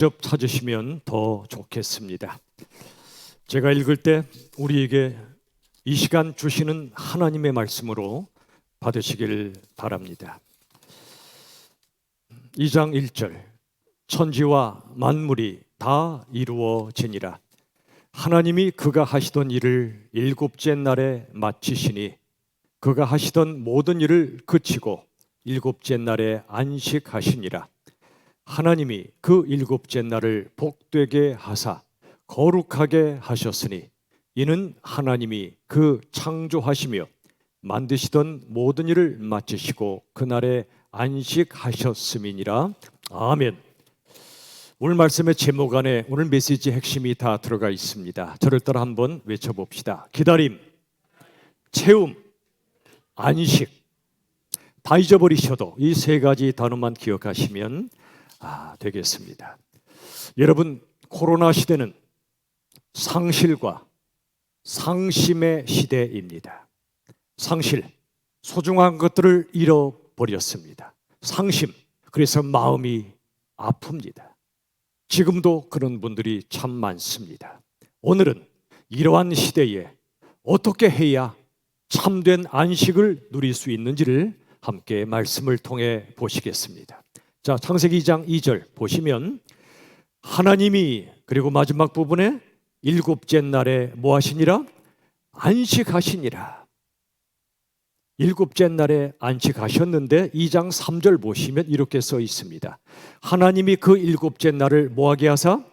직접 찾으시면 더 좋겠습니다. 제가 읽을 때 우리에게 이 시간 주시는 하나님의 말씀으로 받으시길 바랍니다. 2장 1절 천지와 만물이 다 이루어지니라. 하나님이 그가 하시던 일을 일곱째 날에 마치시니 그가 하시던 모든 일을 그치고 일곱째 날에 안식하시니라. 하나님이 그 일곱째 날을 복되게 하사 거룩하게 하셨으니 이는 하나님이 그 창조하시며 만드시던 모든 일을 마치시고 그날에 안식하셨음이니라. 아멘. 오늘 말씀의 제목 안에 오늘 메시지의 핵심이 다 들어가 있습니다. 저를 따라 한번 외쳐봅시다. 기다림, 채움, 안식. 다 잊어버리셔도 이 세 가지 단어만 기억하시면 되겠습니다. 여러분, 코로나 시대는 상실과 상심의 시대입니다. 상실, 소중한 것들을 잃어버렸습니다. 상심, 그래서 마음이 아픕니다. 지금도 그런 분들이 참 많습니다. 오늘은 이러한 시대에 어떻게 해야 참된 안식을 누릴 수 있는지를 함께 말씀을 통해 보시겠습니다. 자, 창세기 2장 2절 보시면 하나님이 그리고 마지막 부분에 일곱째 날에 뭐 하시니라? 안식하시니라. 일곱째 날에 안식하셨는데 2장 3절 보시면 이렇게 써 있습니다. 하나님이 그 일곱째 날을 뭐하게 하사?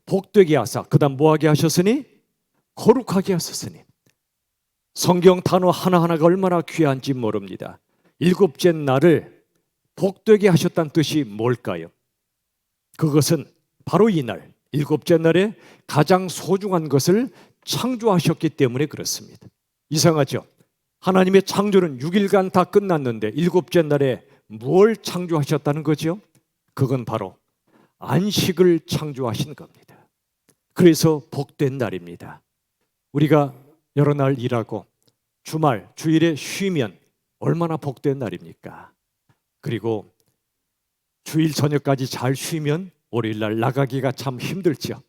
복되게 하사. 그 다음 뭐하게 하셨으니? 거룩하게 하셨으니. 성경 단어 하나하나가 얼마나 귀한지 모릅니다. 일곱째 날을 복되게 하셨다는 뜻이 뭘까요? 그것은 바로 이날, 일곱째 날에 가장 소중한 것을 창조하셨기 때문에 그렇습니다. 이상하죠? 하나님의 창조는 6일간 다 끝났는데 일곱째 날에 뭘 창조하셨다는 거죠? 그건 바로 안식을 창조하신 겁니다. 그래서 복된 날입니다. 우리가 여러 날 일하고 주말, 주일에 쉬면 얼마나 복된 날입니까? 그리고 주일 저녁까지 잘 쉬면 월요일날 나가기가 참 힘들죠.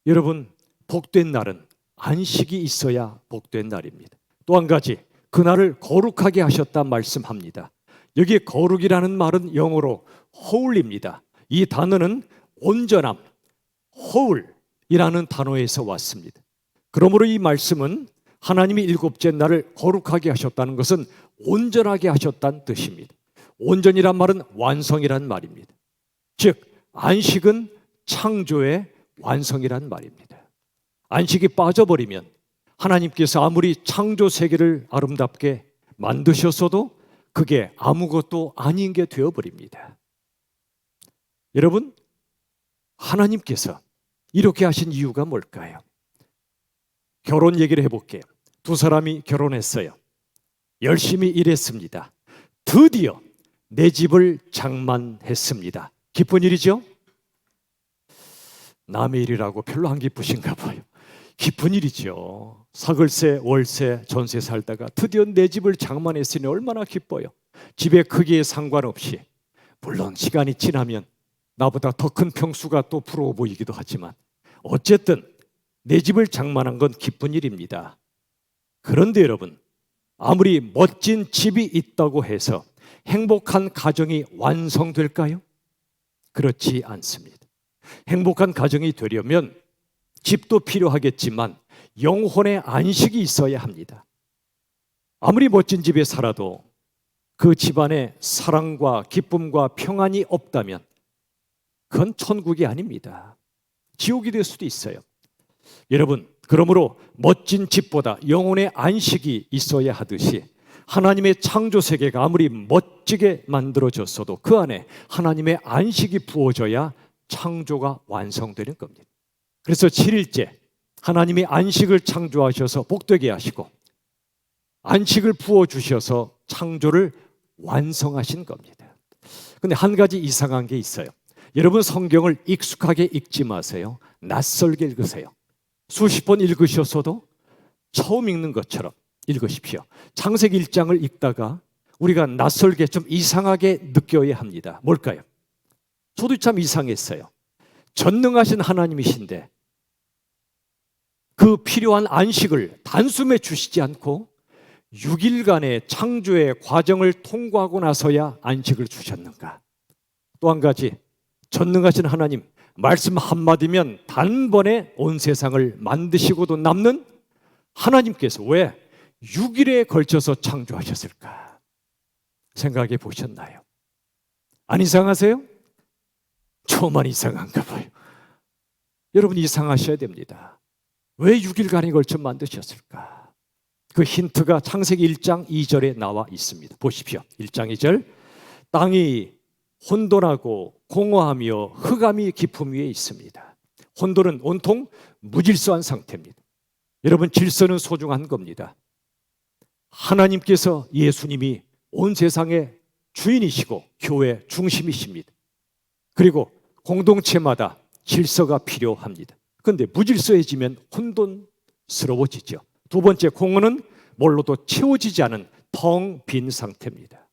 여러분, 복된 날은 안식이 있어야 복된 날입니다. 또 한 가지, 그날을 거룩하게 하셨다 말씀합니다. 여기 거룩이라는 말은 영어로 whole입니다. 이 단어는 온전함, whole이라는 단어에서 왔습니다. 그러므로 이 말씀은 하나님이 일곱째 날을 거룩하게 하셨다는 것은 온전하게 하셨다는 뜻입니다. 온전이란 말은 완성이란 말입니다. 즉 안식은 창조의 완성이란 말입니다. 안식이 빠져버리면 하나님께서 아무리 창조 세계를 아름답게 만드셨어도 그게 아무것도 아닌 게 되어버립니다. 여러분, 하나님께서 이렇게 하신 이유가 뭘까요? 결혼 얘기를 해볼게요. 두 사람이 결혼했어요. 열심히 일했습니다. 드디어 내 집을 장만했습니다. 기쁜 일이죠? 남의 일이라고 별로 안 기쁘신가 봐요. 기쁜 일이죠. 사글세, 월세, 전세 살다가 드디어 내 집을 장만했으니 얼마나 기뻐요. 집의 크기에 상관없이, 물론 시간이 지나면 나보다 더 큰 평수가 또 부러워 보이기도 하지만 어쨌든 내 집을 장만한 건 기쁜 일입니다. 그런데 여러분, 아무리 멋진 집이 있다고 해서 행복한 가정이 완성될까요? 그렇지 않습니다. 행복한 가정이 되려면 집도 필요하겠지만 영혼의 안식이 있어야 합니다. 아무리 멋진 집에 살아도 그 집안에 사랑과 기쁨과 평안이 없다면 그건 천국이 아닙니다. 지옥이 될 수도 있어요. 여러분, 그러므로 멋진 집보다 영혼의 안식이 있어야 하듯이 하나님의 창조 세계가 아무리 멋지게 만들어졌어도 그 안에 하나님의 안식이 부어져야 창조가 완성되는 겁니다. 그래서 7일째 하나님이 안식을 창조하셔서 복되게 하시고 안식을 부어주셔서 창조를 완성하신 겁니다. 그런데 한 가지 이상한 게 있어요. 여러분, 성경을 익숙하게 읽지 마세요. 낯설게 읽으세요. 수십 번 읽으셨어도 처음 읽는 것처럼 읽으십시오. 창세기 1장을 읽다가 우리가 낯설게 좀 이상하게 느껴야 합니다. 뭘까요? 저도 참 이상했어요. 전능하신 하나님이신데 그 필요한 안식을 단숨에 주시지 않고 6일간의 창조의 과정을 통과하고 나서야 안식을 주셨는가? 또 한 가지, 전능하신 하나님, 말씀 한마디면 단번에 온 세상을 만드시고도 남는 하나님께서 왜 6일에 걸쳐서 창조하셨을까? 생각해 보셨나요? 안 이상하세요? 저만 이상한가 봐요. 여러분 이상하셔야 됩니다. 왜 6일간에 걸쳐 만드셨을까? 그 힌트가 창세기 1장 2절에 나와 있습니다. 보십시오. 1장 2절. 땅이 혼돈하고 공허하며 흑암이 깊음 위에 있습니다. 혼돈은 온통 무질서한 상태입니다. 여러분 질서는 소중한 겁니다. 하나님께서 예수님이 온 세상의 주인이시고 교회 중심이십니다. 그리고 공동체마다 질서가 필요합니다. 그런데 무질서해지면 혼돈스러워지죠. 두 번째, 공허는 뭘로도 채워지지 않은 텅 빈 상태입니다.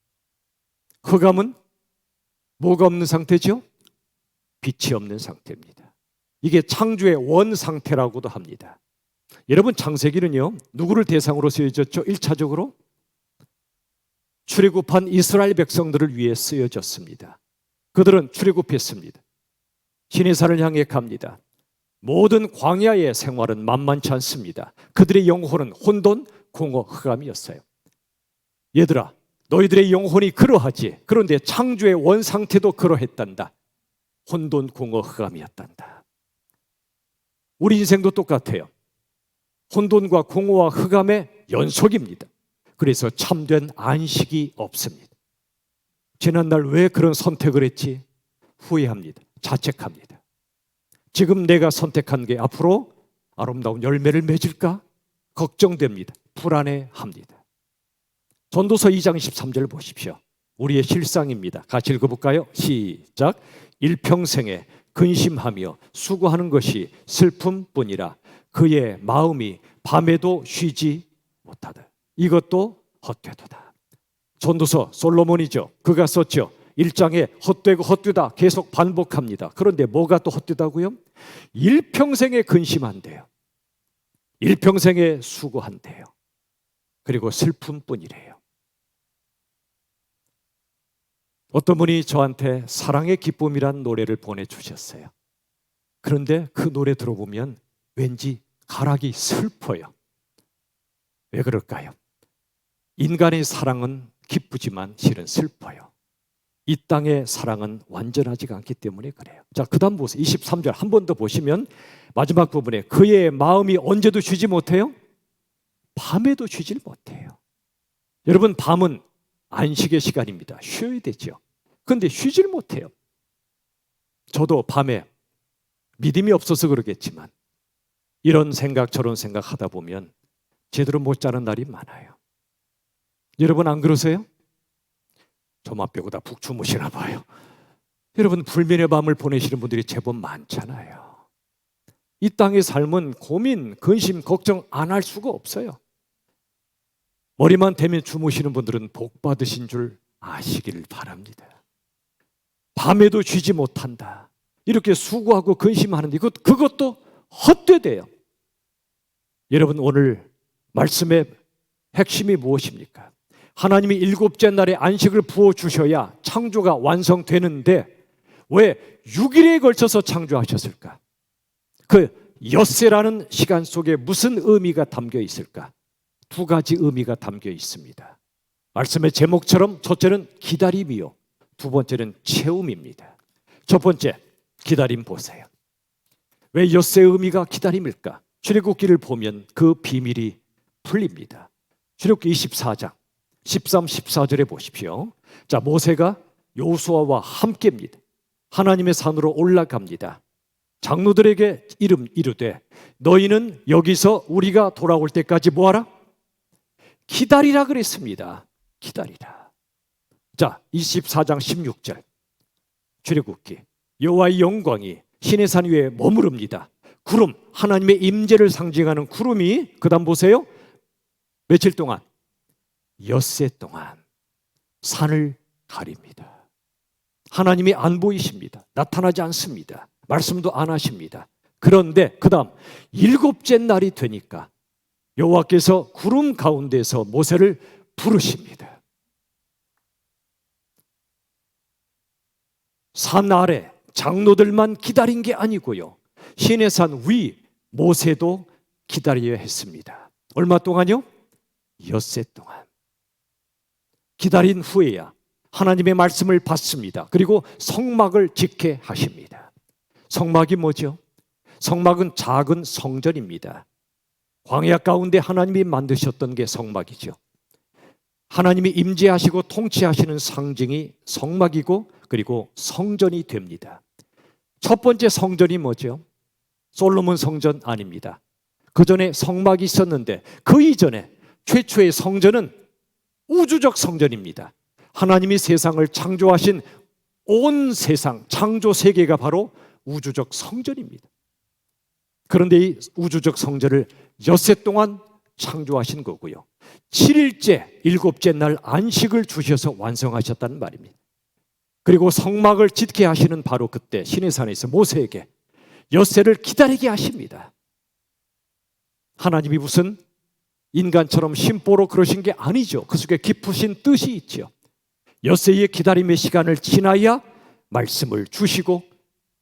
흑암은 뭐가 없는 상태죠? 빛이 없는 상태입니다. 이게 창조의 원 상태라고도 합니다. 여러분 창세기는요, 누구를 대상으로 쓰여졌죠? 1차적으로 출애굽한 이스라엘 백성들을 위해 쓰여졌습니다. 그들은 출애굽했습니다. 시내산을 향해 갑니다. 모든 광야의 생활은 만만치 않습니다. 그들의 영혼은 혼돈, 공허, 흑암이었어요. 얘들아, 너희들의 영혼이 그러하지. 그런데 창조의 원 상태도 그러했단다. 혼돈, 공허, 흑암이었단다. 우리 인생도 똑같아요. 혼돈과 공허와 흑암의 연속입니다. 그래서 참된 안식이 없습니다. 지난날 왜 그런 선택을 했지? 후회합니다. 자책합니다. 지금 내가 선택한 게 앞으로 아름다운 열매를 맺을까? 걱정됩니다. 불안해합니다. 전도서 2장 13절 보십시오. 우리의 실상입니다. 같이 읽어볼까요? 시작. 일평생에 근심하며 수고하는 것이 슬픔뿐이라 그의 마음이 밤에도 쉬지 못하다. 이것도 헛되도다. 전도서 솔로몬이죠. 그가 썼죠. 1장에 헛되고 헛되다 계속 반복합니다. 그런데 뭐가 또 헛되다고요? 일평생에 근심한대요. 일평생에 수고한대요. 그리고 슬픔뿐이래요. 어떤 분이 저한테 사랑의 기쁨이란 노래를 보내주셨어요. 그런데 그 노래 들어보면 왠지 가락이 슬퍼요. 왜 그럴까요? 인간의 사랑은 기쁘지만 실은 슬퍼요. 이 땅의 사랑은 완전하지가 않기 때문에 그래요. 자, 그 다음 보세요. 23절 한 번 더 보시면 마지막 부분에 그의 마음이 언제도 쉬지 못해요? 밤에도 쉬질 못해요. 여러분 밤은 안식의 시간입니다. 쉬어야 되죠. 그런데 쉬질 못해요. 저도 밤에 믿음이 없어서 그러겠지만 이런 생각 저런 생각 하다 보면 제대로 못 자는 날이 많아요. 여러분 안 그러세요? 저만 빼고 다 푹 주무시나 봐요. 여러분 불면의 밤을 보내시는 분들이 제법 많잖아요. 이 땅의 삶은 고민, 근심, 걱정 안 할 수가 없어요. 머리만 대면 주무시는 분들은 복 받으신 줄 아시기를 바랍니다. 밤에도 쉬지 못한다. 이렇게 수고하고 근심하는데 그것도 헛되대요. 여러분 오늘 말씀의 핵심이 무엇입니까? 하나님이 일곱째 날에 안식을 부어주셔야 창조가 완성되는데 왜 6일에 걸쳐서 창조하셨을까? 그 엿새라는 시간 속에 무슨 의미가 담겨 있을까? 두 가지 의미가 담겨 있습니다. 말씀의 제목처럼 첫째는 기다림이요, 두 번째는 채움입니다. 첫 번째, 기다림 보세요. 왜 엿새의 의미가 기다림일까? 출애굽기를 보면 그 비밀이 풀립니다. 출애굽기 24장 13, 14절에 보십시오. 자, 모세가 여호수아와 함께입니다. 하나님의 산으로 올라갑니다. 장로들에게 이르되 너희는 여기서 우리가 돌아올 때까지 뭐하라? 기다리라 그랬습니다. 기다리라. 자, 24장 16절 출애굽기 여호와의 영광이 시내산 위에 머무릅니다. 구름, 하나님의 임재를 상징하는 구름이 그 다음 보세요. 며칠 동안? 엿새 동안 산을 가립니다. 하나님이 안 보이십니다. 나타나지 않습니다. 말씀도 안 하십니다. 그런데 그 다음 7째 날이 되니까 여호와께서 구름 가운데서 모세를 부르십니다. 산 아래 장로들만 기다린 게 아니고요, 시내산 위 모세도 기다려야 했습니다. 얼마 동안요? 엿새 동안. 기다린 후에야 하나님의 말씀을 받습니다. 그리고 성막을 짓게 하십니다. 성막이 뭐죠? 성막은 작은 성전입니다. 광야 가운데 하나님이 만드셨던 게 성막이죠. 하나님이 임재하시고 통치하시는 상징이 성막이고 그리고 성전이 됩니다. 첫 번째 성전이 뭐죠? 솔로몬 성전 아닙니다. 그 전에 성막이 있었는데 그 이전에 최초의 성전은 우주적 성전입니다. 하나님이 세상을 창조하신 온 세상, 창조 세계가 바로 우주적 성전입니다. 그런데 이 우주적 성전을 엿새 동안 창조하신 거고요, 7일째 7째 날 안식을 주셔서 완성하셨다는 말입니다. 그리고 성막을 짓게 하시는 바로 그때 시내산에서 모세에게 엿새를 기다리게 하십니다. 하나님이 무슨 인간처럼 심보로 그러신 게 아니죠. 그 속에 깊으신 뜻이 있죠. 엿새의 기다림의 시간을 지나야 말씀을 주시고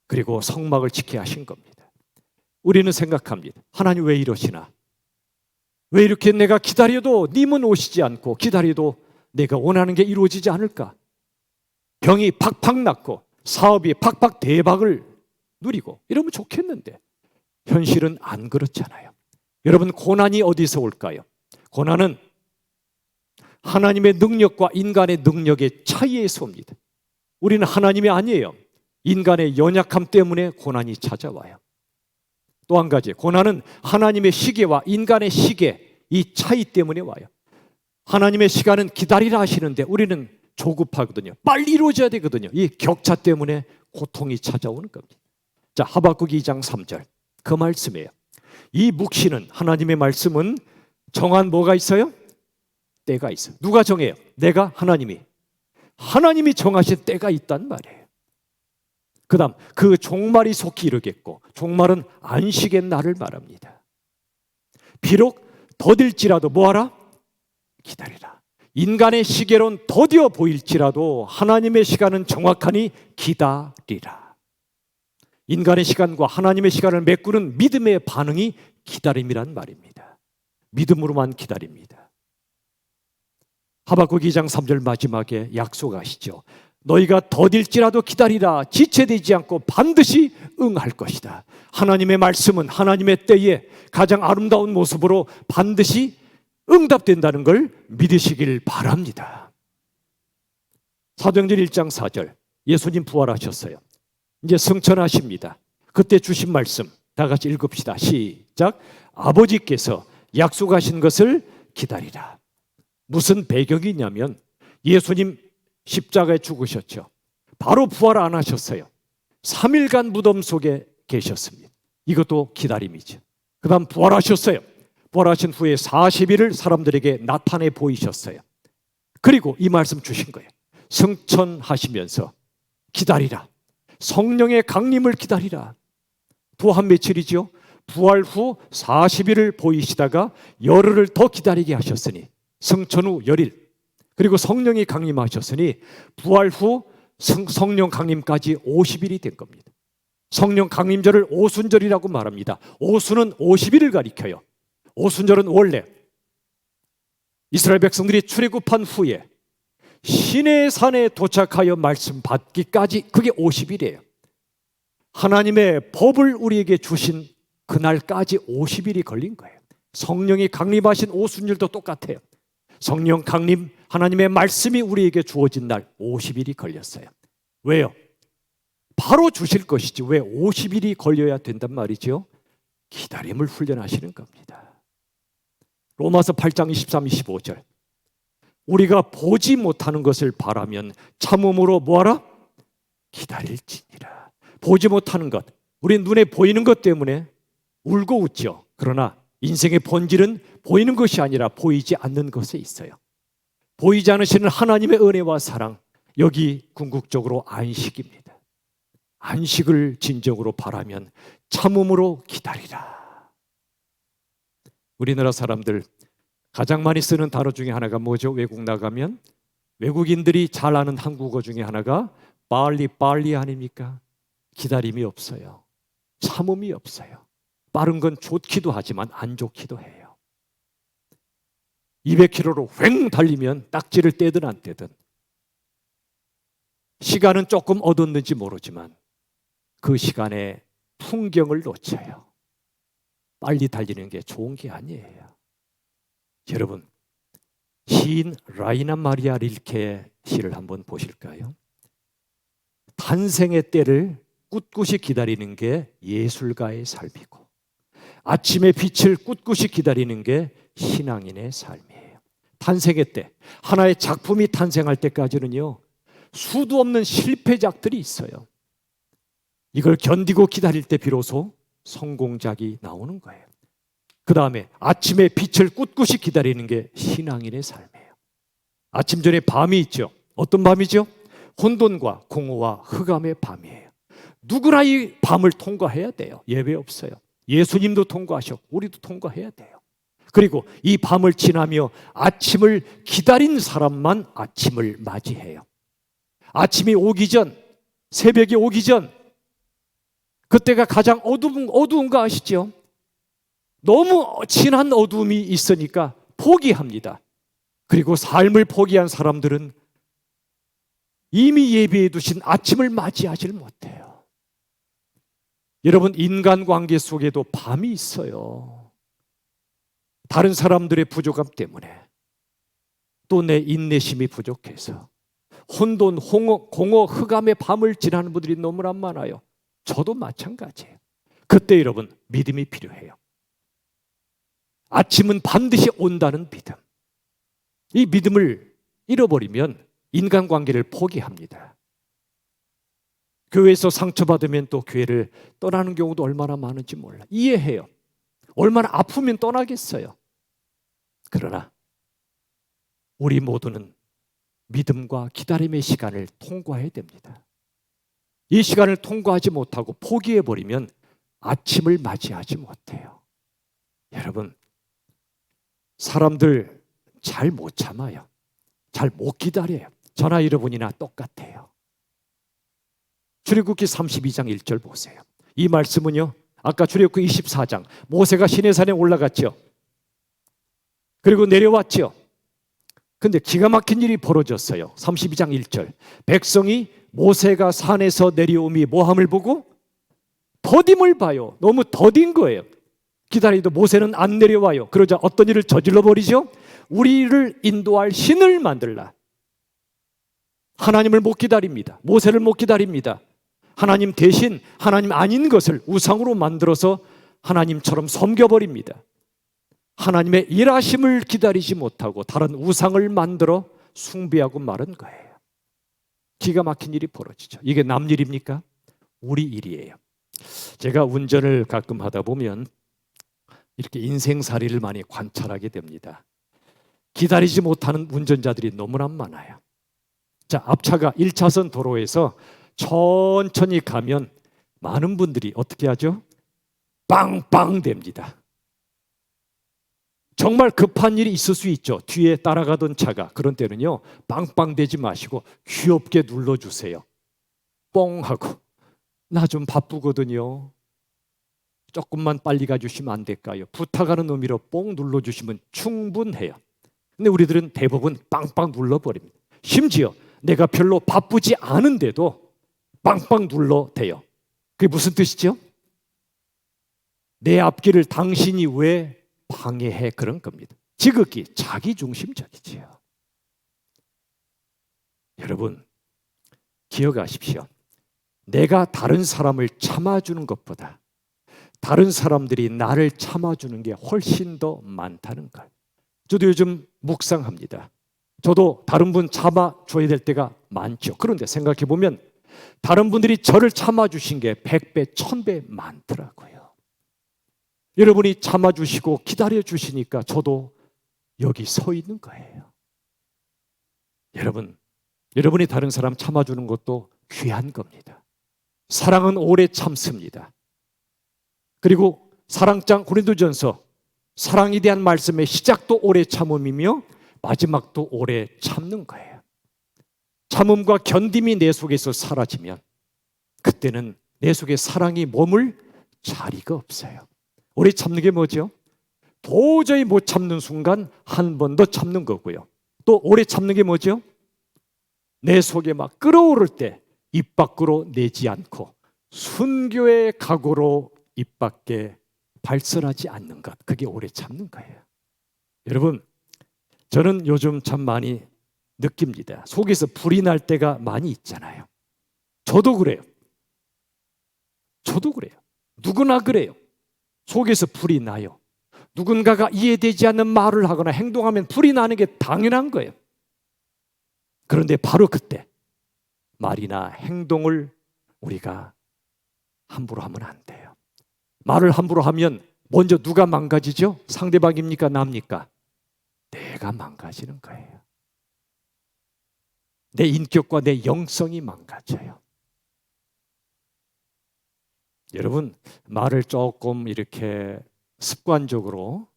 그리고 성막을 짓게 하신 겁니다. 우리는 생각합니다. 하나님 왜 이러시나? 왜 이렇게 내가 기다려도 님은 오시지 않고 기다려도 내가 원하는 게 이루어지지 않을까? 병이 팍팍 낫고 사업이 팍팍 대박을 누리고 이러면 좋겠는데 현실은 안 그렇잖아요. 여러분, 고난이 어디서 올까요? 고난은 하나님의 능력과 인간의 능력의 차이에서 옵니다. 우리는 하나님이 아니에요. 인간의 연약함 때문에 고난이 찾아와요. 또 한 가지, 고난은 하나님의 시계와 인간의 시계, 이 차이 때문에 와요. 하나님의 시간은 기다리라 하시는데 우리는 조급하거든요. 빨리 이루어져야 되거든요. 이 격차 때문에 고통이 찾아오는 겁니다. 자, 하박국 2장 3절 그 말씀이에요. 이 묵시는, 하나님의 말씀은 정한 뭐가 있어요? 때가 있어요. 누가 정해요? 내가, 하나님이 정하신 때가 있단 말이에요. 그 다음 그 종말이 속히 이르겠고, 종말은 안식의 날을 말합니다. 비록 더딜지라도 뭐하라? 기다리라. 인간의 시계론 더디어 보일지라도 하나님의 시간은 정확하니 기다리라. 인간의 시간과 하나님의 시간을 메꾸는 믿음의 반응이 기다림이란 말입니다. 믿음으로만 기다립니다. 하박국 2장 3절 마지막에 약속하시죠. 너희가 더딜지라도 기다리라. 지체되지 않고 반드시 응할 것이다. 하나님의 말씀은 하나님의 때에 가장 아름다운 모습으로 반드시 응답된다는 걸 믿으시길 바랍니다. 사도행전 1장 4절 예수님 부활하셨어요. 이제 승천하십니다. 그때 주신 말씀 다 같이 읽읍시다. 시작. 아버지께서 약속하신 것을 기다리라. 무슨 배경이냐면 예수님 십자가에 죽으셨죠. 바로 부활 안 하셨어요. 3일간 무덤 속에 계셨습니다. 이것도 기다림이죠. 그 다음 부활하셨어요. 부활하신 후에 40일을 사람들에게 나타내 보이셨어요. 그리고 이 말씀 주신 거예요. 승천하시면서 기다리라. 성령의 강림을 기다리라. 또 한 며칠이죠. 부활 후 40일을 보이시다가 열흘을 더 기다리게 하셨으니 승천 후 열일, 그리고 성령이 강림하셨으니 부활 후 성령 강림까지 50일이 된 겁니다. 성령 강림절을 오순절이라고 말합니다. 오순은 50일을 가리켜요. 오순절은 원래 이스라엘 백성들이 출애굽한 후에 시내산에 도착하여 말씀 받기까지 그게 50일이에요. 하나님의 법을 우리에게 주신 그날까지 50일이 걸린 거예요. 성령이 강림하신 오순절도 똑같아요. 성령 강림, 하나님의 말씀이 우리에게 주어진 날 50일이 걸렸어요. 왜요? 바로 주실 것이지 왜 50일이 걸려야 된단 말이죠? 기다림을 훈련하시는 겁니다. 로마서 8장 23, 25절 우리가 보지 못하는 것을 바라면 참음으로 뭐하라? 기다릴지니라. 보지 못하는 것, 우리 눈에 보이는 것 때문에 울고 웃죠. 그러나 인생의 본질은 보이는 것이 아니라 보이지 않는 것에 있어요. 보이지 않으시는 하나님의 은혜와 사랑, 여기 궁극적으로 안식입니다. 안식을 진정으로 바라면 참음으로 기다리라. 우리나라 사람들 가장 많이 쓰는 단어 중에 하나가 뭐죠? 외국 나가면 외국인들이 잘 아는 한국어 중에 하나가 빨리 아닙니까? 기다림이 없어요. 참음이 없어요. 빠른 건 좋기도 하지만 안 좋기도 해요. 200km로 휑 달리면 딱지를 떼든 안 떼든 시간은 조금 얻었는지 모르지만 그 시간에 풍경을 놓쳐요. 빨리 달리는 게 좋은 게 아니에요. 여러분, 시인 라이나 마리아 릴케의 시를 한번 보실까요? 탄생의 때를 꿋꿋이 기다리는 게 예술가의 삶이고 아침의 빛을 꿋꿋이 기다리는 게 신앙인의 삶이에요. 탄생의 때, 하나의 작품이 탄생할 때까지는요, 수도 없는 실패작들이 있어요. 이걸 견디고 기다릴 때 비로소 성공작이 나오는 거예요. 그 다음에 아침의 빛을 꿋꿋이 기다리는 게 신앙인의 삶이에요. 아침 전에 밤이 있죠. 어떤 밤이죠? 혼돈과 공허와 흑암의 밤이에요. 누구나 이 밤을 통과해야 돼요. 예외 없어요. 예수님도 통과하셨고 우리도 통과해야 돼요. 그리고 이 밤을 지나며 아침을 기다린 사람만 아침을 맞이해요. 아침이 오기 전, 새벽이 오기 전, 그때가 가장 어두운 거 아시죠? 너무 진한 어두움이 있으니까 포기합니다. 그리고 삶을 포기한 사람들은 이미 예비해 두신 아침을 맞이하지 못해요. 여러분, 인간관계 속에도 밤이 있어요. 다른 사람들의 부족함 때문에, 또 내 인내심이 부족해서 혼돈, 공허, 흑암의 밤을 지나는 분들이 너무나 많아요. 저도 마찬가지예요. 그때 여러분, 믿음이 필요해요. 아침은 반드시 온다는 믿음. 이 믿음을 잃어버리면 인간관계를 포기합니다. 교회에서 상처받으면 또 교회를 떠나는 경우도 얼마나 많은지 몰라. 이해해요. 얼마나 아프면 떠나겠어요. 그러나 우리 모두는 믿음과 기다림의 시간을 통과해야 됩니다. 이 시간을 통과하지 못하고 포기해버리면 아침을 맞이하지 못해요. 여러분, 사람들 잘 못 참아요. 잘 못 기다려요. 저나 여러분이나 똑같아요. 출애굽기 32장 1절 보세요. 이 말씀은요, 아까 출애굽기 24장 모세가 시내산에 올라갔죠. 그리고 내려왔죠. 근데 기가 막힌 일이 벌어졌어요. 32장 1절. 백성이 모세가 산에서 내려옴이 모함을 보고 더딤을 봐요. 너무 더딘 거예요. 기다리도 모세는 안 내려와요. 그러자 어떤 일을 저질러 버리죠? 우리를 인도할 신을 만들라. 하나님을 못 기다립니다. 모세를 못 기다립니다. 하나님 대신 하나님 아닌 것을 우상으로 만들어서 하나님처럼 섬겨버립니다. 하나님의 일하심을 기다리지 못하고 다른 우상을 만들어 숭배하고 마는 거예요. 기가 막힌 일이 벌어지죠. 이게 남 일입니까? 우리 일이에요. 제가 운전을 가끔 하다 보면 이렇게 인생살이를 많이 관찰하게 됩니다. 기다리지 못하는 운전자들이 너무나 많아요. 자, 앞차가 1차선 도로에서 천천히 가면 많은 분들이 어떻게 하죠? 빵빵 됩니다. 정말 급한 일이 있을 수 있죠. 뒤에 따라가던 차가. 그런 때는요, 빵빵 대지 마시고 귀엽게 눌러주세요. 뽕 하고, 나 좀 바쁘거든요. 조금만 빨리 가주시면 안 될까요? 부탁하는 의미로 뽕 눌러주시면 충분해요. 근데 우리들은 대부분 빵빵 눌러버립니다. 심지어 내가 별로 바쁘지 않은데도 빵빵 눌러대요. 그게 무슨 뜻이죠? 내 앞길을 당신이 왜 방해해? 그런 겁니다. 지극히 자기중심적이지요. 여러분, 기억하십시오. 내가 다른 사람을 참아주는 것보다 다른 사람들이 나를 참아주는 게 훨씬 더 많다는 걸. 저도 요즘 묵상합니다. 저도 다른 분 참아줘야 될 때가 많죠. 그런데 생각해 보면 다른 분들이 저를 참아주신 게 100배, 1000배 많더라고요. 여러분이 참아주시고 기다려주시니까 저도 여기 서 있는 거예요. 여러분이 다른 사람 참아주는 것도 귀한 겁니다. 사랑은 오래 참습니다. 그리고 사랑장 고린도전서 사랑에 대한 말씀의 시작도 오래 참음이며 마지막도 오래 참는 거예요. 참음과 견딤이 내 속에서 사라지면 그때는 내 속에 사랑이 머물 자리가 없어요. 오래 참는 게 뭐죠? 도저히 못 참는 순간 한 번 더 참는 거고요. 또 오래 참는 게 뭐죠? 내 속에 막 끓어오를 때 입 밖으로 내지 않고 순교의 각오로 입 밖에 발설하지 않는 것, 그게 오래 참는 거예요. 여러분, 저는 요즘 참 많이 느낍니다. 속에서 불이 날 때가 많이 있잖아요. 저도 그래요. 저도 그래요. 누구나 그래요. 속에서 불이 나요. 누군가가 이해되지 않는 말을 하거나 행동하면 불이 나는 게 당연한 거예요. 그런데 바로 그때 말이나 행동을 우리가 함부로 하면 안 돼요. 말을 함부로 하면 먼저 누가 망가지죠? 상대방입니까? 납니까? 내가 망가지는 거예요. 내 인격과 내 영성이 망가져요. 여러분, 말을 조금 이렇게 습관적으로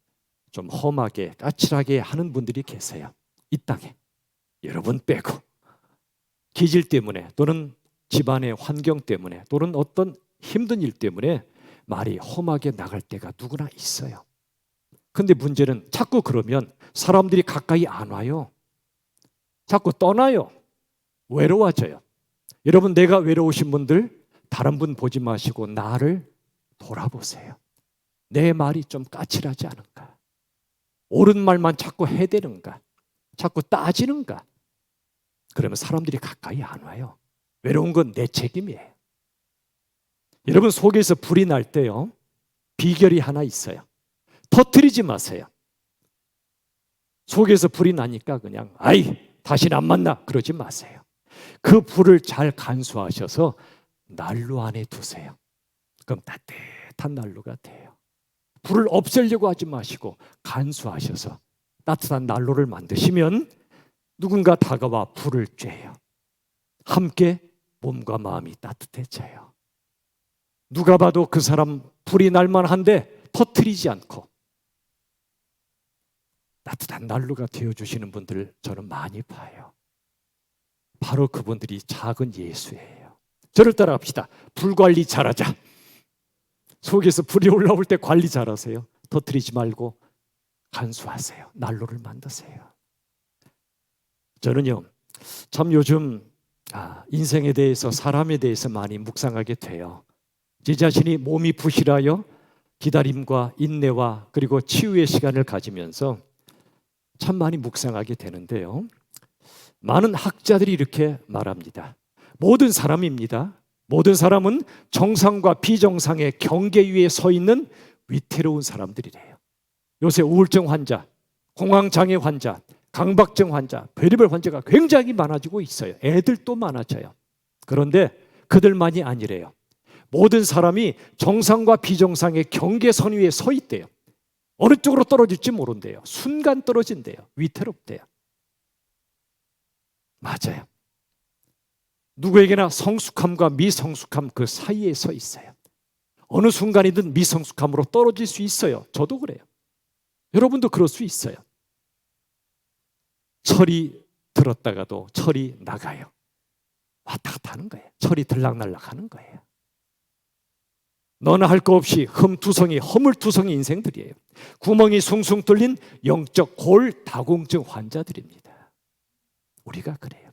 좀 험하게 까칠하게 하는 분들이 계세요. 이 땅에 여러분 빼고 기질 때문에 또는 집안의 환경 때문에 또는 어떤 힘든 일 때문에 말이 험하게 나갈 때가 누구나 있어요. 근데 문제는 자꾸 그러면 사람들이 가까이 안 와요. 자꾸 떠나요. 외로워져요. 여러분, 내가 외로우신 분들 다른 분 보지 마시고 나를 돌아보세요. 내 말이 좀 까칠하지 않은가? 옳은 말만 자꾸 해대는가? 자꾸 따지는가? 그러면 사람들이 가까이 안 와요. 외로운 건 내 책임이에요. 여러분, 속에서 불이 날 때요, 비결이 하나 있어요. 터뜨리지 마세요. 속에서 불이 나니까 그냥 아이 다시는 안 만나 그러지 마세요. 그 불을 잘 간수하셔서 난로 안에 두세요. 그럼 따뜻한 난로가 돼요. 불을 없애려고 하지 마시고 간수하셔서 따뜻한 난로를 만드시면 누군가 다가와 불을 쬐요. 함께 몸과 마음이 따뜻해져요. 누가 봐도 그 사람 불이 날만한데 터뜨리지 않고 따뜻한 난로가 되어주시는 분들을 저는 많이 봐요. 바로 그분들이 작은 예수예요. 저를 따라갑시다. 불 관리 잘하자. 속에서 불이 올라올 때 관리 잘하세요. 터뜨리지 말고 간수하세요. 난로를 만드세요. 저는요, 참 요즘 인생에 대해서, 사람에 대해서 많이 묵상하게 돼요. 제 자신이 몸이 부실하여 기다림과 인내와 그리고 치유의 시간을 가지면서 참 많이 묵상하게 되는데요. 많은 학자들이 이렇게 말합니다. 모든 사람입니다. 모든 사람은 정상과 비정상의 경계 위에 서 있는 위태로운 사람들이래요. 요새 우울증 환자, 공황장애 환자, 강박증 환자, 별의별 환자가 굉장히 많아지고 있어요. 애들도 많아져요. 그런데 그들만이 아니래요. 모든 사람이 정상과 비정상의 경계선 위에 서 있대요. 어느 쪽으로 떨어질지 모른대요. 순간 떨어진대요. 위태롭대요. 맞아요. 누구에게나 성숙함과 미성숙함 그 사이에 서 있어요. 어느 순간이든 미성숙함으로 떨어질 수 있어요. 저도 그래요. 여러분도 그럴 수 있어요. 철이 들었다가도 철이 나가요. 왔다 갔다 하는 거예요. 철이 들락날락 하는 거예요. 너나 할 거 없이 흠투성이, 허물투성이 인생들이에요. 구멍이 숭숭 뚫린 영적 골다공증 환자들입니다. 우리가 그래요.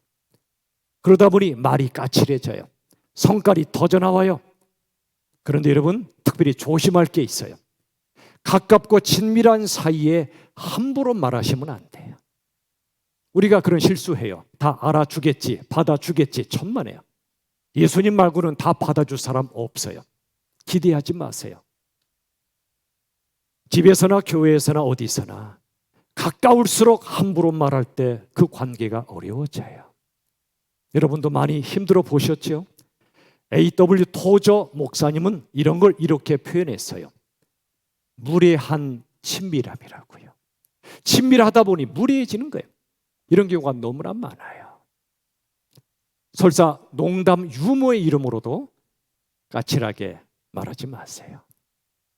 그러다 보니 말이 까칠해져요. 성깔이 터져나와요. 그런데 여러분, 특별히 조심할 게 있어요. 가깝고 친밀한 사이에 함부로 말하시면 안 돼요. 우리가 그런 실수해요. 다 알아주겠지, 받아주겠지, 천만에요. 예수님 말고는 다 받아줄 사람 없어요. 기대하지 마세요. 집에서나 교회에서나 어디서나 가까울수록 함부로 말할 때 그 관계가 어려워져요. 여러분도 많이 힘들어 보셨죠? A.W. 토저 목사님은 이런 걸 이렇게 표현했어요. 무례한 친밀함이라고요. 친밀하다 보니 무례해지는 거예요. 이런 경우가 너무나 많아요. 설사 농담 유머의 이름으로도 까칠하게 말하지 마세요.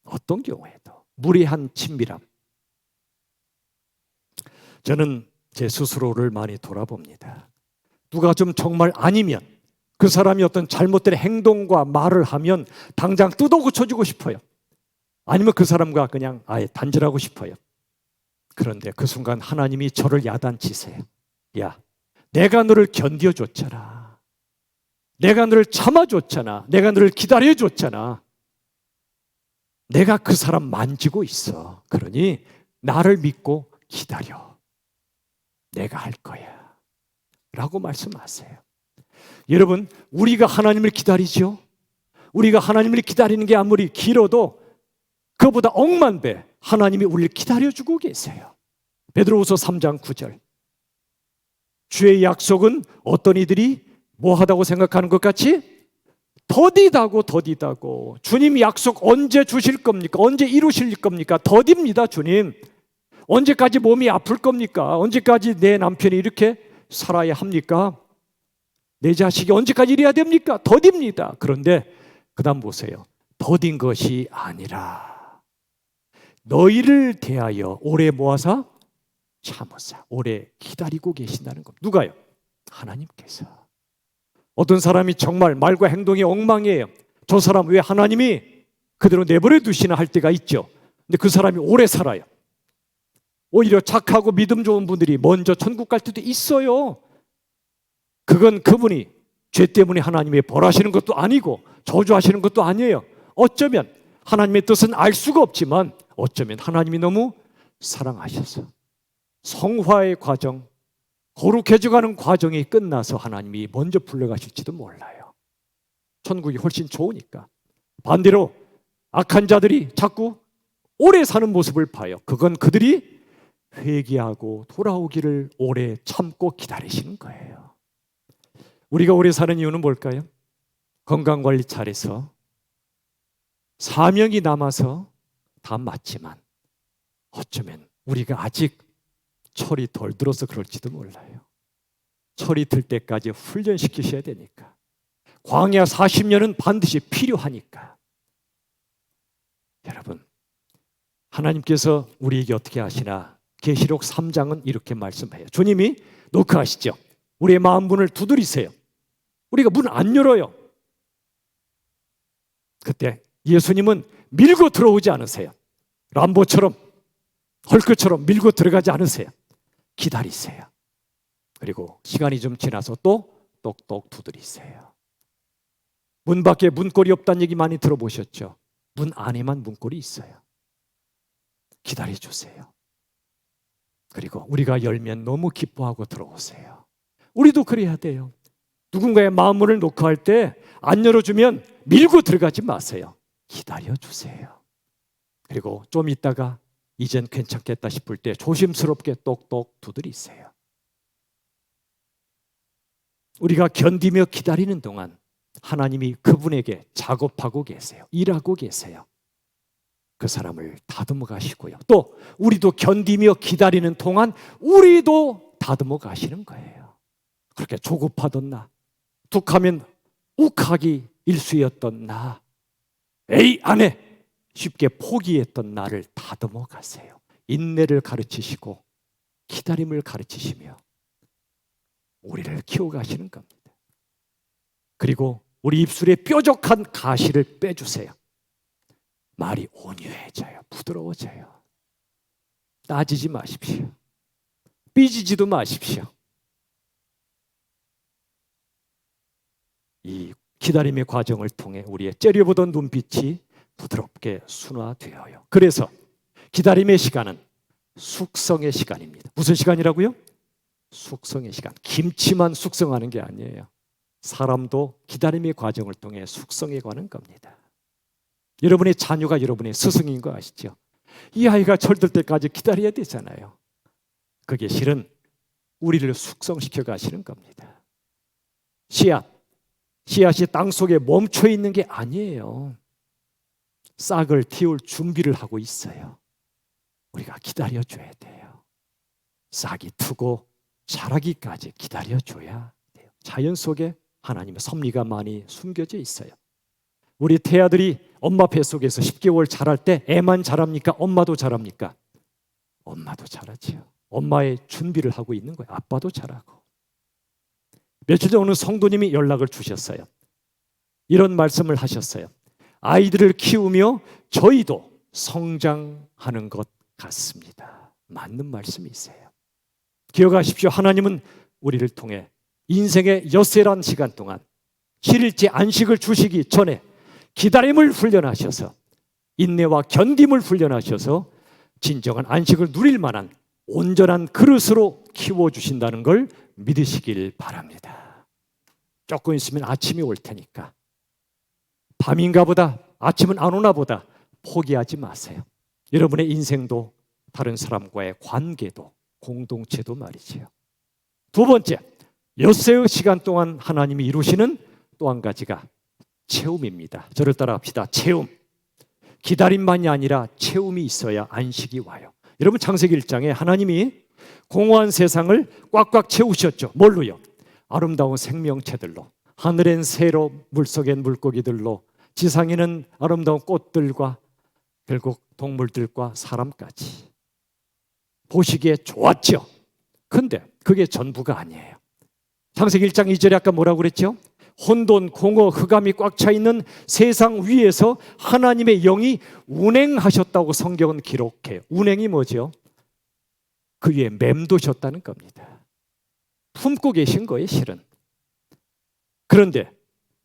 어떤 경우에도 무리한 친밀함. 저는 제 스스로를 많이 돌아봅니다. 누가 좀 정말 아니면 그 사람이 어떤 잘못된 행동과 말을 하면 당장 뜯어 고쳐주고 싶어요. 아니면 그 사람과 그냥 아예 단절하고 싶어요. 그런데 그 순간 하나님이 저를 야단치세요. 야, 내가 너를 견뎌줬잖아. 내가 너를 참아줬잖아. 내가 너를 기다려줬잖아. 내가 그 사람 만지고 있어. 그러니 나를 믿고 기다려. 내가 할 거야. 라고 말씀하세요. 여러분, 우리가 하나님을 기다리죠. 우리가 하나님을 기다리는 게 아무리 길어도 그보다 억만 배 하나님이 우리를 기다려주고 계세요. 베드로후서 3장 9절. 주의 약속은 어떤 이들이 뭐하다고 생각하는 것 같이? 더디다고. 주님 약속 언제 주실 겁니까? 언제 이루실 겁니까? 더딥니다, 주님. 언제까지 몸이 아플 겁니까? 언제까지 내 남편이 이렇게 살아야 합니까? 내 자식이 언제까지 이래야 됩니까? 더딥니다. 그런데 그 다음 보세요. 더딘 것이 아니라 너희를 대하여 오래 모아사 참으사. 오래 기다리고 계신다는 겁니다. 누가요? 하나님께서. 어떤 사람이 정말 말과 행동이 엉망이에요. 저 사람 왜 하나님이 그대로 내버려 두시나 할 때가 있죠. 근데 그 사람이 오래 살아요. 오히려 착하고 믿음 좋은 분들이 먼저 천국 갈 때도 있어요. 그건 그분이 죄 때문에 하나님이 벌하시는 것도 아니고 저주하시는 것도 아니에요. 어쩌면 하나님의 뜻은 알 수가 없지만 어쩌면 하나님이 너무 사랑하셔서 성화의 과정, 거룩해져가는 과정이 끝나서 하나님이 먼저 불러가실지도 몰라요. 천국이 훨씬 좋으니까. 반대로 악한 자들이 자꾸 오래 사는 모습을 봐요. 그건 그들이 회개하고 돌아오기를 오래 참고 기다리시는 거예요. 우리가 오래 사는 이유는 뭘까요? 건강관리 잘해서 사명이 남아서 다 맞지만 어쩌면 우리가 아직 철이 덜 들어서 그럴지도 몰라요. 철이 들 때까지 훈련시키셔야 되니까. 광야 40년은 반드시 필요하니까. 여러분, 하나님께서 우리에게 어떻게 하시나? 계시록 3장은 이렇게 말씀해요. 주님이 노크하시죠. 우리의 마음 문을 두드리세요. 우리가 문 안 열어요. 그때 예수님은 밀고 들어오지 않으세요. 람보처럼 헐크처럼 밀고 들어가지 않으세요. 기다리세요. 그리고 시간이 좀 지나서 또 똑똑 두드리세요. 문 밖에 문고리 없다는 얘기 많이 들어보셨죠? 문 안에만 문고리 있어요. 기다려주세요. 그리고 우리가 열면 너무 기뻐하고 들어오세요. 우리도 그래야 돼요. 누군가의 마음문을 노크할 때 안 열어주면 밀고 들어가지 마세요. 기다려주세요. 그리고 좀 있다가 이젠 괜찮겠다 싶을 때 조심스럽게 똑똑 두드리세요. 우리가 견디며 기다리는 동안 하나님이 그분에게 작업하고 계세요. 일하고 계세요. 그 사람을 다듬어 가시고요. 또 우리도 견디며 기다리는 동안 우리도 다듬어 가시는 거예요. 그렇게 조급하던 나, 툭하면 욱하기 일쑤였던 나, 에이 안 해! 쉽게 포기했던 나를 다듬어 가세요. 인내를 가르치시고 기다림을 가르치시며 우리를 키워가시는 겁니다. 그리고 우리 입술에 뾰족한 가시를 빼주세요. 말이 온유해져요. 부드러워져요. 따지지 마십시오. 삐지지도 마십시오. 이 기다림의 과정을 통해 우리의 째려보던 눈빛이 부드럽게 순화되어요. 그래서 기다림의 시간은 숙성의 시간입니다. 무슨 시간이라고요? 숙성의 시간. 김치만 숙성하는 게 아니에요. 사람도 기다림의 과정을 통해 숙성해 가는 겁니다. 여러분의 자녀가 여러분의 스승인 거 아시죠? 이 아이가 철들 때까지 기다려야 되잖아요. 그게 실은 우리를 숙성시켜 가시는 겁니다. 씨앗이 땅 속에 멈춰 있는 게 아니에요. 싹을 틔울 준비를 하고 있어요. 우리가 기다려줘야 돼요. 싹이 트고 자라기까지 기다려줘야 돼요. 자연 속에 하나님의 섭리가 많이 숨겨져 있어요. 우리 태아들이 엄마 뱃속에서 10개월 자랄 때 애만 자랍니까? 엄마도 자랍니까? 엄마도 자라지요. 엄마의 준비를 하고 있는 거예요. 아빠도 자라고. 며칠 전 어느 성도님이 연락을 주셨어요. 이런 말씀을 하셨어요. 아이들을 키우며 저희도 성장하는 것 같습니다. 맞는 말씀이세요. 기억하십시오. 하나님은 우리를 통해 인생의 엿새란 시간 동안 7일째 안식을 주시기 전에 기다림을 훈련하셔서 인내와 견딤을 훈련하셔서 진정한 안식을 누릴 만한 온전한 그릇으로 키워주신다는 걸 믿으시길 바랍니다. 조금 있으면 아침이 올 테니까 밤인가 보다, 아침은 안 오나 보다 포기하지 마세요. 여러분의 인생도 다른 사람과의 관계도 공동체도 말이지요. 두 번째, 엿새의 시간 동안 하나님이 이루시는 또 한 가지가 체험입니다. 저를 따라합시다. 체험. 기다림만이 아니라 체험이 있어야 안식이 와요. 여러분, 창세기 1장에 하나님이 공허한 세상을 꽉꽉 채우셨죠. 뭘로요? 아름다운 생명체들로. 하늘엔 새로, 물속엔 물고기들로, 지상에는 아름다운 꽃들과 결국 동물들과 사람까지. 보시기에 좋았죠. 근데 그게 전부가 아니에요. 창세기 1장 2절에 아까 뭐라고 그랬죠? 혼돈, 공허, 흑암이 꽉 차 있는 세상 위에서 하나님의 영이 운행하셨다고 성경은 기록해요. 운행이 뭐죠? 그 위에 맴도셨다는 겁니다. 품고 계신 거예요, 실은. 그런데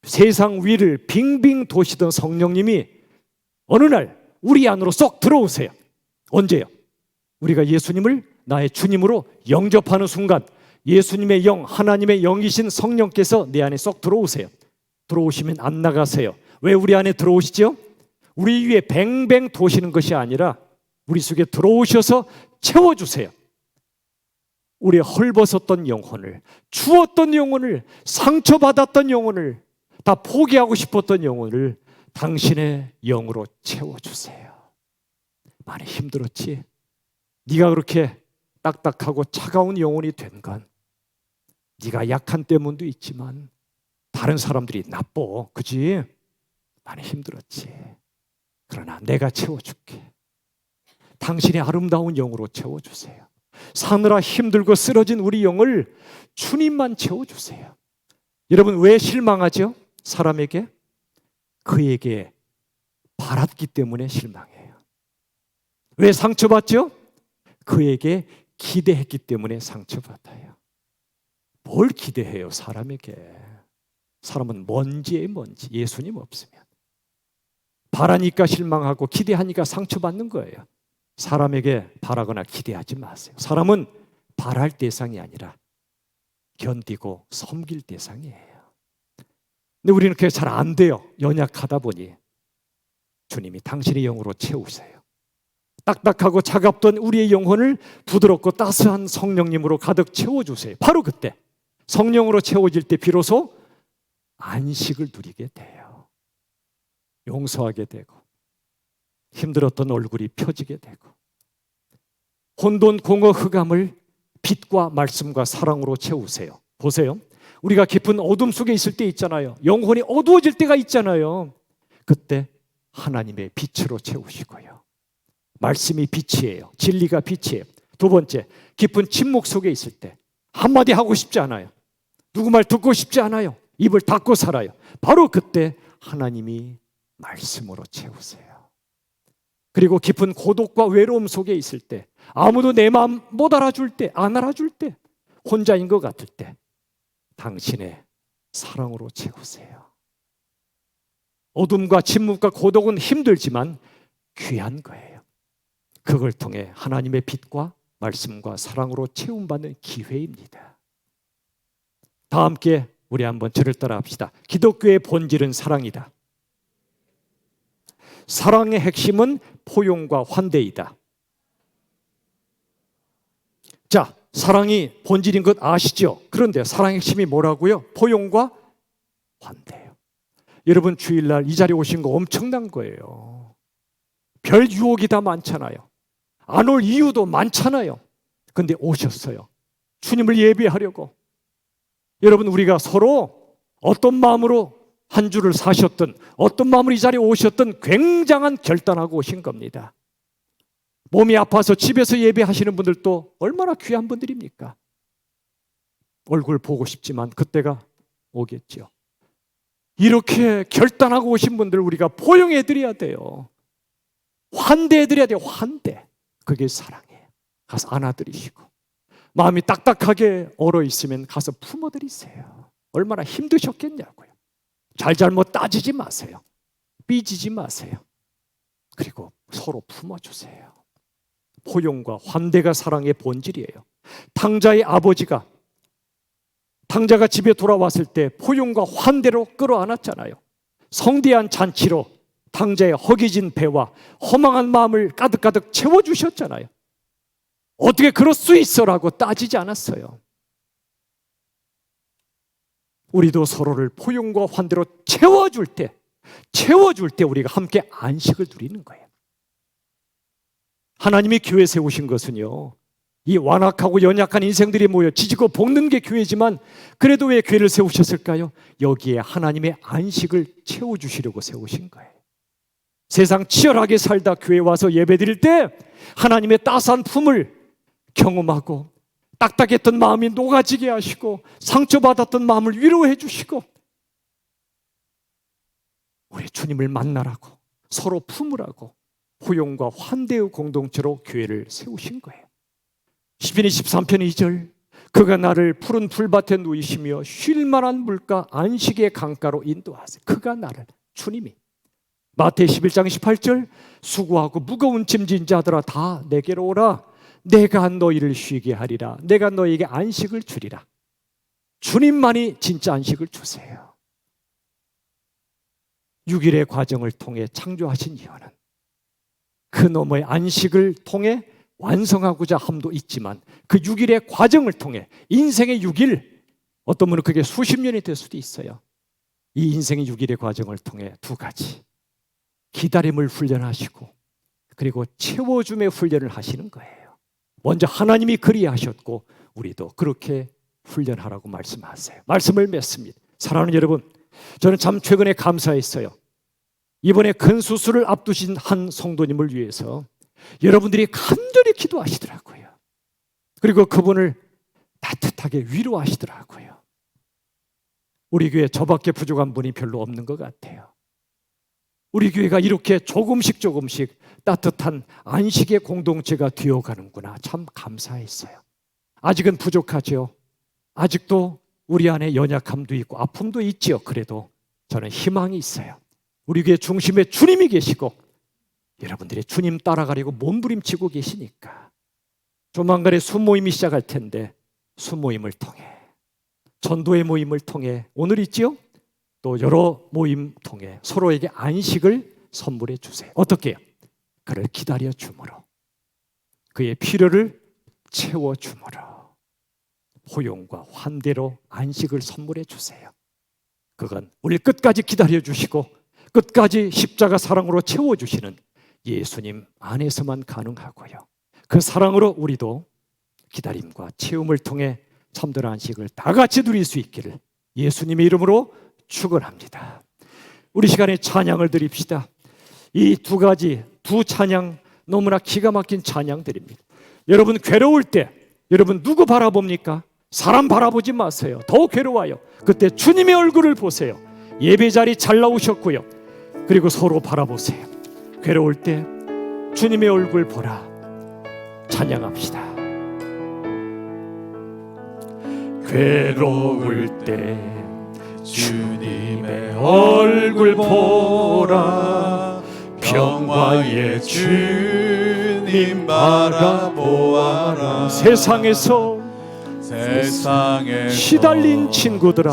세상 위를 빙빙 도시던 성령님이 어느 날 우리 안으로 쏙 들어오세요. 언제요? 우리가 예수님을 나의 주님으로 영접하는 순간 예수님의 영, 하나님의 영이신 성령께서 내 안에 쏙 들어오세요. 들어오시면 안 나가세요. 왜 우리 안에 들어오시죠? 우리 위에 뱅뱅 도시는 것이 아니라 우리 속에 들어오셔서 채워주세요. 우리의 헐벗었던 영혼을, 추웠던 영혼을, 상처받았던 영혼을, 다 포기하고 싶었던 영혼을 당신의 영으로 채워주세요. 많이 힘들었지? 네가 그렇게 딱딱하고 차가운 영혼이 된 건 네가 약한 때문도 있지만 다른 사람들이 나빠, 그지? 많이 힘들었지. 그러나 내가 채워줄게. 당신의 아름다운 영으로 채워주세요. 사느라 힘들고 쓰러진 우리 영을 주님만 채워주세요. 여러분, 왜 실망하죠? 사람에게? 그에게 바랐기 때문에 실망해요. 왜 상처받죠? 그에게 기대했기 때문에 상처받아요. 뭘 기대해요, 사람에게? 사람은 먼지에 먼지, 예수님 없으면. 바라니까 실망하고 기대하니까 상처받는 거예요. 사람에게 바라거나 기대하지 마세요. 사람은 바랄 대상이 아니라 견디고 섬길 대상이에요. 근데 우리는 그게 잘 안 돼요. 연약하다 보니 주님이 당신의 영으로 채우세요. 딱딱하고 차갑던 우리의 영혼을 부드럽고 따스한 성령님으로 가득 채워주세요. 바로 그때 성령으로 채워질 때 비로소 안식을 누리게 돼요. 용서하게 되고 힘들었던 얼굴이 펴지게 되고 혼돈, 공허, 흑암을 빛과 말씀과 사랑으로 채우세요. 보세요. 우리가 깊은 어둠 속에 있을 때 있잖아요. 영혼이 어두워질 때가 있잖아요. 그때 하나님의 빛으로 채우시고요. 말씀이 빛이에요. 진리가 빛이에요. 두 번째, 깊은 침묵 속에 있을 때 한마디 하고 싶지 않아요. 누구 말 듣고 싶지 않아요. 입을 닫고 살아요. 바로 그때 하나님이 말씀으로 채우세요. 그리고 깊은 고독과 외로움 속에 있을 때, 아무도 내 마음 못 알아줄 때, 안 알아줄 때, 혼자인 것 같을 때 당신의 사랑으로 채우세요. 어둠과 침묵과 고독은 힘들지만 귀한 거예요. 그걸 통해 하나님의 빛과 말씀과 사랑으로 채움받는 기회입니다. 다 함께 우리 한번 저를 따라 합시다. 기독교의 본질은 사랑이다. 사랑의 핵심은 포용과 환대이다. 자, 사랑이 본질인 것 아시죠? 그런데 사랑의 핵심이 뭐라고요? 포용과 환대예요. 여러분, 주일날 이 자리에 오신 거 엄청난 거예요. 별 유혹이 다 많잖아요. 안 올 이유도 많잖아요. 근데 오셨어요. 주님을 예배하려고. 여러분, 우리가 서로 어떤 마음으로 한 주를 사셨든 어떤 마음으로 이 자리에 오셨든 굉장한 결단하고 오신 겁니다. 몸이 아파서 집에서 예배하시는 분들도 얼마나 귀한 분들입니까? 얼굴 보고 싶지만 그때가 오겠죠. 이렇게 결단하고 오신 분들 우리가 포용해 드려야 돼요. 환대해 드려야 돼요. 환대. 그게 사랑이에요. 가서 안아드리시고, 마음이 딱딱하게 얼어 있으면 가서 품어드리세요. 얼마나 힘드셨겠냐고요. 잘잘못 따지지 마세요. 삐지지 마세요. 그리고 서로 품어주세요. 포용과 환대가 사랑의 본질이에요. 탕자의 아버지가 탕자가 집에 돌아왔을 때 포용과 환대로 끌어안았잖아요. 성대한 잔치로 탕자의 허기진 배와 허망한 마음을 가득가득 채워주셨잖아요. 어떻게 그럴 수 있어라고 따지지 않았어요. 우리도 서로를 포용과 환대로 채워줄 때 우리가 함께 안식을 누리는 거예요. 하나님이 교회 세우신 것은요, 이 완악하고 연약한 인생들이 모여 지지고 볶는 게 교회지만, 그래도 왜 교회를 세우셨을까요? 여기에 하나님의 안식을 채워주시려고 세우신 거예요. 세상 치열하게 살다 교회 와서 예배드릴 때 하나님의 따스한 품을 경험하고, 딱딱했던 마음이 녹아지게 하시고, 상처받았던 마음을 위로해 주시고, 우리 주님을 만나라고, 서로 품으라고 포용과 환대의 공동체로 교회를 세우신 거예요. 시편 23편 2절, 그가 나를 푸른 풀밭에 누이시며 쉴만한 물가 안식의 강가로 인도하세요. 그가 나를, 주님이. 마태 11장 18절, 수고하고 무거운 짐진 자들아 다 내게로 오라. 내가 너희를 쉬게 하리라. 내가 너희에게 안식을 주리라. 주님만이 진짜 안식을 주세요. 6일의 과정을 통해 창조하신 이유는 그 너머의 안식을 통해 완성하고자 함도 있지만, 그 6일의 과정을 통해, 인생의 6일, 어떤 분은 그게 수십 년이 될 수도 있어요. 이 인생의 6일의 과정을 통해 두 가지, 기다림을 훈련하시고 그리고 채워줌의 훈련을 하시는 거예요. 먼저 하나님이 그리하셨고 우리도 그렇게 훈련하라고 말씀하세요. 말씀을 맺습니다. 사랑하는 여러분, 저는 참 최근에 감사했어요. 이번에 큰 수술을 앞두신 한 성도님을 위해서 여러분들이 간절히 기도하시더라고요. 그리고 그분을 따뜻하게 위로하시더라고요. 우리 교회 저밖에 부족한 분이 별로 없는 것 같아요. 우리 교회가 이렇게 조금씩 따뜻한 안식의 공동체가 되어가는구나, 참 감사했어요. 아직은 부족하죠. 아직도 우리 안에 연약함도 있고 아픔도 있지요. 그래도 저는 희망이 있어요. 우리 교회 중심에 주님이 계시고 여러분들이 주님 따라가려고 몸부림치고 계시니까 조만간에 수모임이 시작할 텐데, 수모임을 통해, 전도의 모임을 통해, 오늘 있지요? 또 여러 모임 통해 서로에게 안식을 선물해 주세요. 어떻게 해요? 그를 기다려 주므로, 그의 필요를 채워 주므로 포용과 환대로 안식을 선물해 주세요. 그건 우리 끝까지 기다려 주시고 끝까지 십자가 사랑으로 채워 주시는 예수님 안에서만 가능하고요. 그 사랑으로 우리도 기다림과 채움을 통해 참된 안식을 다 같이 누릴 수 있기를 예수님의 이름으로 축원합니다. 우리 시간에 찬양을 드립시다. 이 두 가지, 두 찬양 너무나 기가 막힌 찬양들입니다. 여러분 괴로울 때 여러분 누구 바라봅니까? 사람 바라보지 마세요. 더 괴로워요. 그때 주님의 얼굴을 보세요. 예배 자리 잘 나오셨고요. 그리고 서로 바라보세요. 괴로울 때 주님의 얼굴 보라. 찬양합시다. 괴로울 때 주님의 얼굴 보라. 평화의 주님 바라보아라. 세상에서 시달린 친구들아,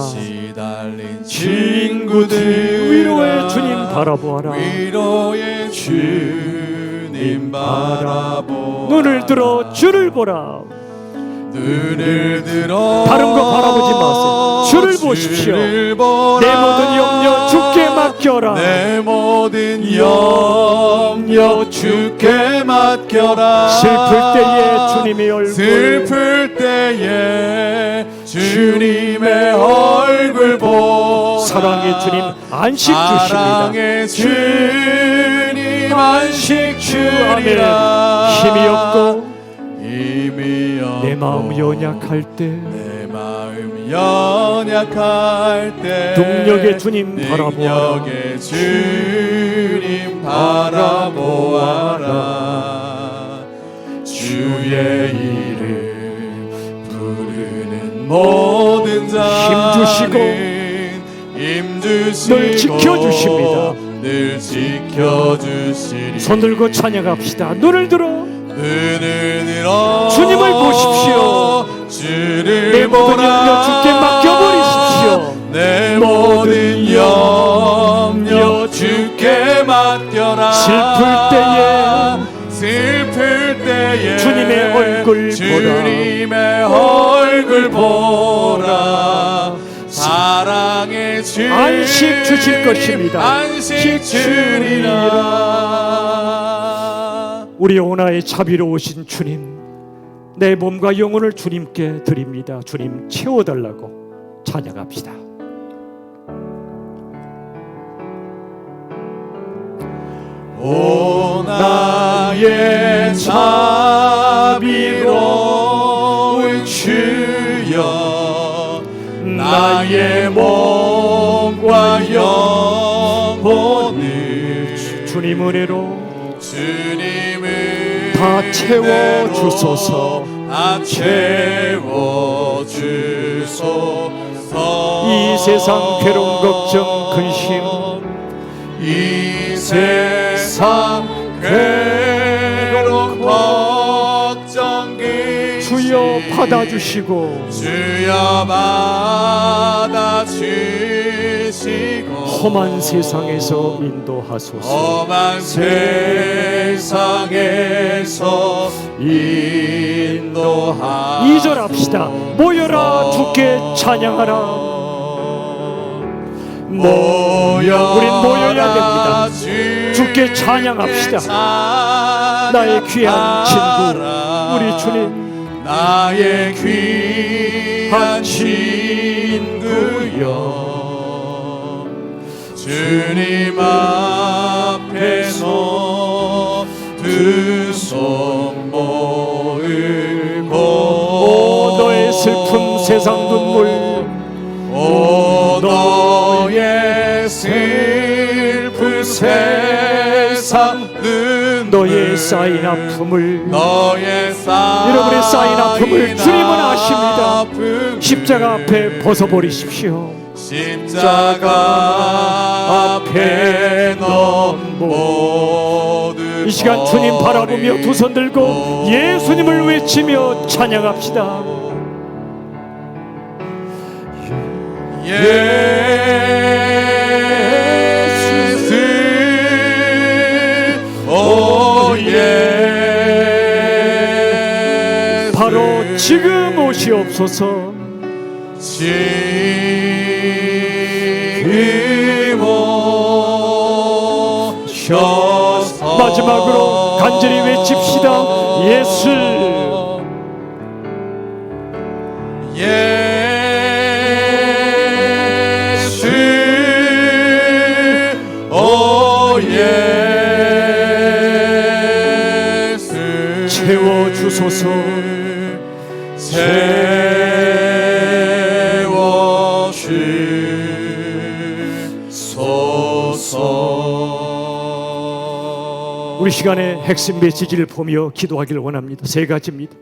위로의 주님 바라보아라. 위로의 주님 바라보아라. 눈을 들어 주를 보라. 눈을 들어 다른 거 바라보지 마세요. 주를 보십시오. 내 모든 염려 주께 맡겨라. 내 모든 염려 주께 맡겨라. 슬플 때에 주님의 얼굴, 슬플 때에 주님의 얼굴 보. 사랑의 주님 안식 주십니다. 사랑의 주님 안식 주리라. 힘이 없고 내 마음 내 연약할 때 마음 연약할 때 능력의 주님 바라보아라. 능력의 주님 바라보아라. 주의 이름 부르는 모든 자는 힘 주시고 늘 지켜주십니다. 늘 지켜주시리. 손 들고 찬양합시다. 눈을 들어 눈을 들어 주님을 보십시오. 주를 내 모든 염려 주께 맡겨버리십시오. 내 모든 염려 주께 맡겨라. 슬플 때에 주님의 얼굴 주님의 얼굴 보라. 사랑의 주 안식 주실 것입니다. 안식 주리라. 우리 오나의 자비로우신 주님, 내 몸과 영혼을 주님께 드립니다. 주님 채워달라고 찬양합시다. 오 나의 자비로운 주여, 나의 몸과 영혼을 주님 은혜로 주님을 다 채워주소서. 다 채워주소서. 이 세상 괴로움 걱정 근심, 이 세상 괴로움 걱정 근심 주여 받아주시고 주여 받아주시고 험한 세상에서 인도하소서. 험한 세상에서 인도하소서. 2절 합시다. 모여라 주께 찬양하라. 우린 모여야 됩니다. 주께 찬양합시다. 나의 귀한 친구 우리 주님, 나의 귀한 친구여, 주님 앞에서 두 손 모으고 오 너의 슬픔 세상 눈물, 오 너의 슬픈 세상 눈물, 너의 쌓인 아픔을, 너의 여러분의 쌓인 아픔을 주님은 아십니다. 아픔을 십자가 앞에 벗어버리십시오. 십자가 앞에 넌 모두 이 시간 주님 바라보며 두 손 들고 예수님을 외치며 찬양합시다. 예수, 오 예수, 바로 지금 오시옵소서. 지금 오셔서. 마지막으로 간절히 외칩시다. 예수, 예수, 오 예수, 채워주소서. 우리 시간의 핵심 메시지를 보며 기도하기를 원합니다. 세 가지입니다.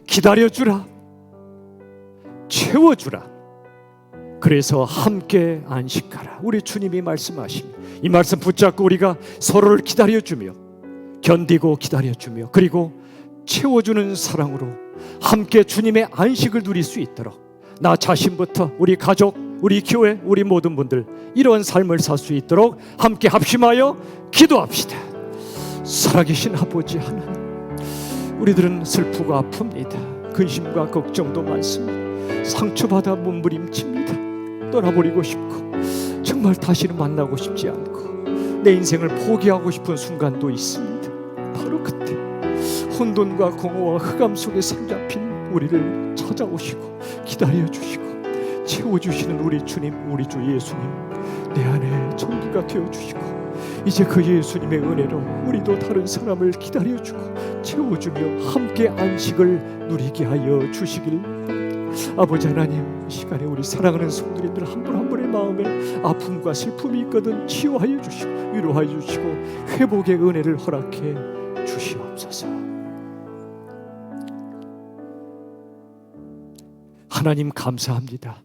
기다려주라, 채워주라, 그래서 함께 안식하라. 우리 주님이 말씀하십니다. 이 말씀 붙잡고 우리가 서로를 기다려주며 견디고 기다려주며 그리고 채워주는 사랑으로 함께 주님의 안식을 누릴 수 있도록 나 자신부터 우리 가족, 우리 교회, 우리 모든 분들 이런 삶을 살 수 있도록 함께 합심하여 기도합시다. 살아계신 아버지 하나님, 우리들은 슬프고 아픕니다. 근심과 걱정도 많습니다. 상처받아 몸부림칩니다. 떠나버리고 싶고 정말 다시는 만나고 싶지 않고 내 인생을 포기하고 싶은 순간도 있습니다. 바로 그때 혼돈과 공허와 흑암 속에 사로잡힌 우리를 찾아오시고 기다려주시고 채워주시는 우리 주님, 우리 주 예수님, 내 안에 전부가 되어주시고 이제 그 예수님의 은혜로 우리도 다른 사람을 기다려주고 채워주며 함께 안식을 누리게 하여 주시길 바랍니다. 아버지 하나님, 이 시간에 우리 사랑하는 성도님들 한 분 한 분의 마음에 아픔과 슬픔이 있거든 치유하여 주시고 위로하여 주시고 회복의 은혜를 허락해 주시옵소서. 하나님 감사합니다.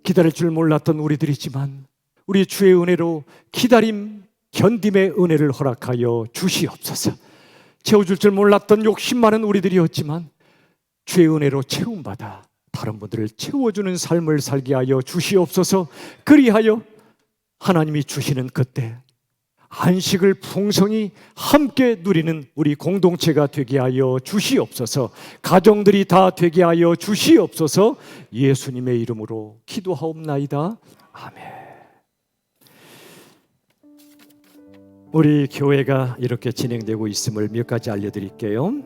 기다릴 줄 몰랐던 우리들이지만 우리 주의 은혜로 기다림, 견딤의 은혜를 허락하여 주시옵소서. 채워줄 줄 몰랐던 욕심 많은 우리들이었지만 주의 은혜로 채움받아 다른 분들을 채워주는 삶을 살게 하여 주시옵소서. 그리하여 하나님이 주시는 그때 안식을 풍성히 함께 누리는 우리 공동체가 되게 하여 주시옵소서. 가정들이 다 되게 하여 주시옵소서. 예수님의 이름으로 기도하옵나이다. 아멘. 우리 교회가 이렇게 진행되고 있음을 몇 가지 알려드릴게요.